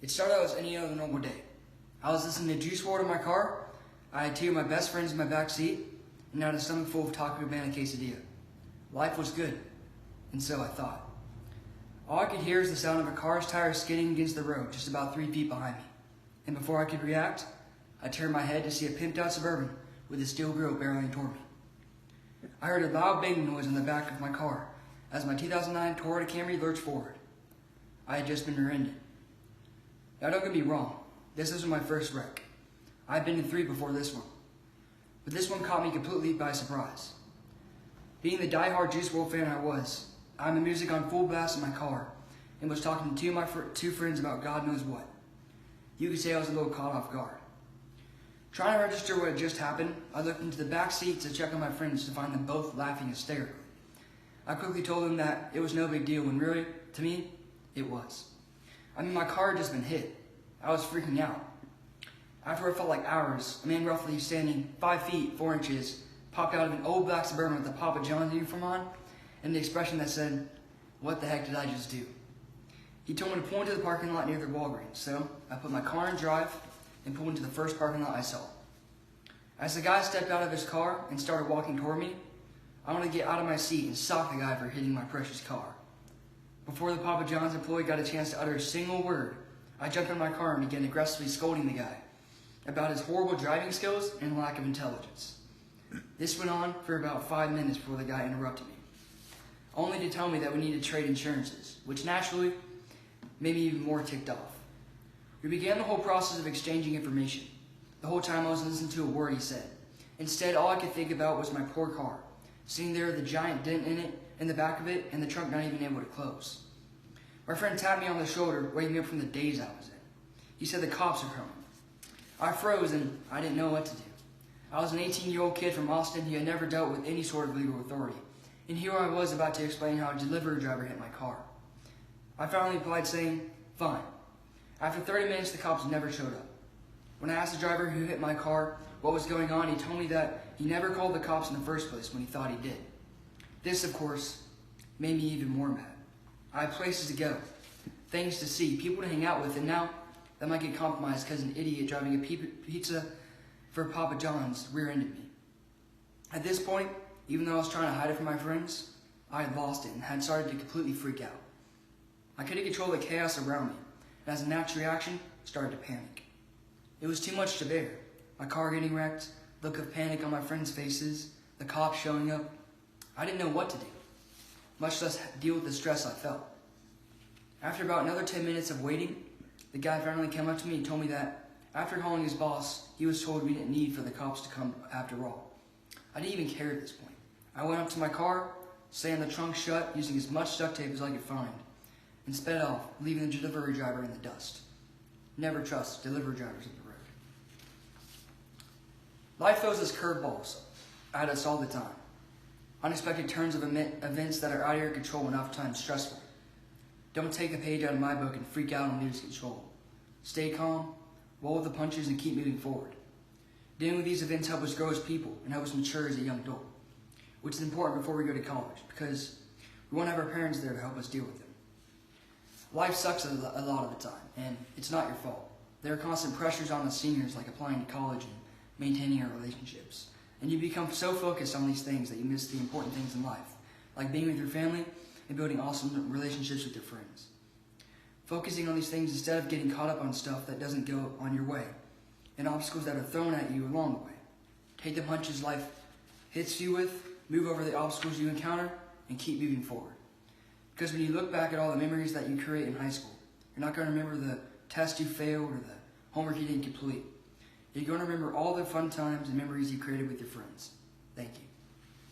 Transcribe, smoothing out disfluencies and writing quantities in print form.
It started out as any other normal day. I was listening to Juice WRLD in my car, I had two of my best friends in my back seat, and I had a stomach full of taco cabana quesadilla. Life was good, and so I thought. All I could hear is the sound of a car's tires skidding against the road just about 3 feet behind me. And before I could react, I turned my head to see a pimped out Suburban with a steel grill barreling toward me. I heard a loud banging noise in the back of my car as my 2009 Toyota Camry lurched forward. I had just been rear-ended. Now don't get me wrong, this isn't my first wreck. I've been in 3 before this one. But this one caught me completely by surprise. Being the die-hard Juice WRLD fan I was, I had the music on full blast in my car and was talking to my two friends about God knows what. You could say I was a little caught off guard. Trying to register what had just happened, I looked into the back seat to check on my friends to find them both laughing hysterically. I quickly told them that it was no big deal when really, to me, it was. I mean, my car had just been hit. I was freaking out. After what felt like hours, a man roughly standing 5 feet 4 inches popped out of an old black Suburban with a Papa John's uniform on and an expression that said, "What the heck did I just do?" He told me to pull into the parking lot near the Walgreens, so I put my car in drive and pulled into the first parking lot I saw. As the guy stepped out of his car and started walking toward me, I wanted to get out of my seat and sock the guy for hitting my precious car. Before the Papa John's employee got a chance to utter a single word, I jumped in my car and began aggressively scolding the guy about his horrible driving skills and lack of intelligence. This went on for about 5 minutes before the guy interrupted me, only to tell me that we needed to trade insurances, which naturally made me even more ticked off. We began the whole process of exchanging information. The whole time I was listening to a word he said. Instead, all I could think about was my poor car, sitting there with a giant dent in it, in the back of it, and the trunk not even able to close. My friend tapped me on the shoulder, waking me up from the daze I was in. He said the cops are coming. I froze and I didn't know what to do. I was an 18-year-old kid from Austin who had never dealt with any sort of legal authority, and here I was about to explain how a delivery driver hit my car. I finally replied saying, "Fine." After 30 minutes, the cops never showed up. When I asked the driver who hit my car what was going on, he told me that he never called the cops in the first place when he thought he did. This, of course, made me even more mad. I had places to go, things to see, people to hang out with, and now that might get compromised because an idiot driving a pizza for Papa John's rear-ended me. At this point, even though I was trying to hide it from my friends, I had lost it and had started to completely freak out. I couldn't control the chaos around me, and as a natural reaction, started to panic. It was too much to bear. My car getting wrecked, look of panic on my friends' faces, the cops showing up. I didn't know what to do, much less deal with the stress I felt. After about another 10 minutes of waiting, the guy finally came up to me and told me that after calling his boss, he was told we didn't need for the cops to come after all. I didn't even care at this point. I went up to my car, slammed the trunk shut using as much duct tape as I could find, and sped off, leaving the delivery driver in the dust. Never trust delivery drivers on the road. Life throws us curveballs at us all the time. Unexpected turns of events that are out of your control and oftentimes stressful. Don't take a page out of my book and freak out and lose control. Stay calm, roll with the punches, and keep moving forward. Dealing with these events help us grow as people and help us mature as a young adult, which is important before we go to college because we want to have our parents there to help us deal with them. Life sucks a lot of the time, and it's not your fault. There are constant pressures on us seniors like applying to college and maintaining our relationships. And you become so focused on these things that you miss the important things in life, like being with your family and building awesome relationships with your friends. Focusing on these things instead of getting caught up on stuff that doesn't go on your way and obstacles that are thrown at you along the way. Take the punches life hits you with, move over the obstacles you encounter, and keep moving forward. Because when you look back at all the memories that you create in high school, you're not going to remember the test you failed or the homework you didn't complete. You're going to remember all the fun times and memories you created with your friends. Thank you.